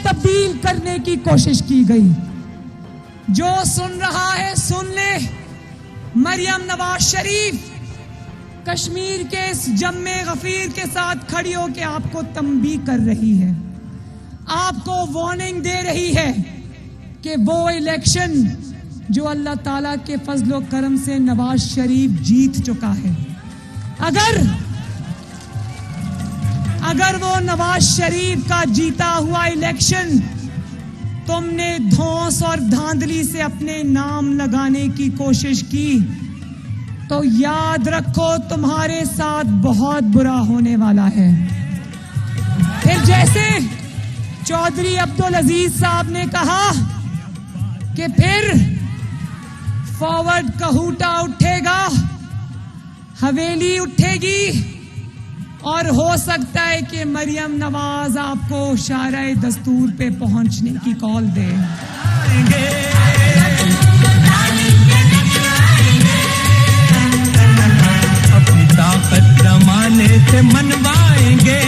तब्दील करने की कोशिश की गई। जो सुन रहा है सुन ले, मरियम नवाज शरीफ कश्मीर के इस जम्मे गफीर के साथ खड़ी होकर आपको तंबीह कर रही है, आपको वार्निंग दे रही है कि वो इलेक्शन जो अल्लाह ताला के फजलो करम से नवाज शरीफ जीत चुका है, अगर वो नवाज शरीफ का जीता हुआ इलेक्शन तुमने धौंस और धांधली से अपने नाम लगाने की कोशिश की तो याद रखो तुम्हारे साथ बहुत बुरा होने वाला है। फिर जैसे चौधरी अब्दुल अजीज साहब ने कहा कि फिर फॉरवर्ड कहूटा उठेगा, हवेली उठेगी और हो सकता है कि मरियम नवाज आपको शाराए दस्तूर पे पहुंचने की कॉल दे। अपनी ताकत जमाने से मनवाएंगे।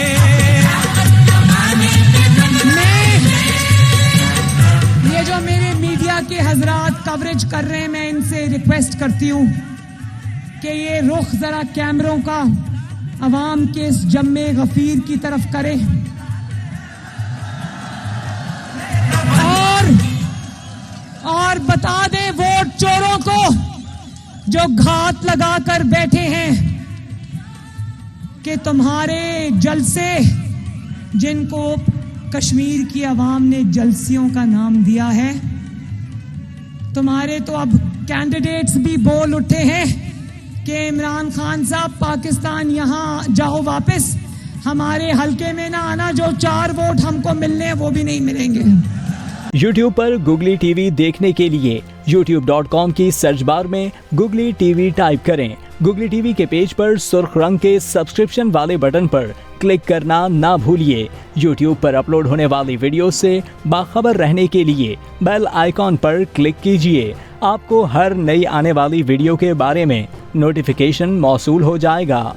ये जो मेरे मीडिया के हजरात कवरेज कर रहे हैं, मैं इनसे रिक्वेस्ट करती हूं कि ये रुख जरा कैमरों का अवाम के इस जम्मे गफीर की तरफ करे और बता दें वोट चोरों को जो घात लगाकर बैठे हैं कि तुम्हारे जलसे, जिनको कश्मीर की आवाम ने जलसियों का नाम दिया है, तुम्हारे तो अब कैंडिडेट्स भी बोल उठे हैं कि इमरान खान साहब पाकिस्तान यहां जाओ वापस, हमारे हलके में ना आना, जो 4 वोट हमको मिलने हैं वो भी नहीं मिलेंगे। YouTube पर Google TV देखने के लिए youtube.com की सर्च बार में Google TV टाइप करें। Google TV के पेज पर सुर्ख रंग के सब्सक्रिप्शन वाले बटन पर क्लिक करना ना भूलिए। YouTube पर अपलोड होने वाली वीडियो से बाखबर रहने के लिए बेल आइकॉन पर क्लिक कीजिए। आपको हर नई आने वाली वीडियो के बारे में नोटिफिकेशन मौसूल हो जाएगा।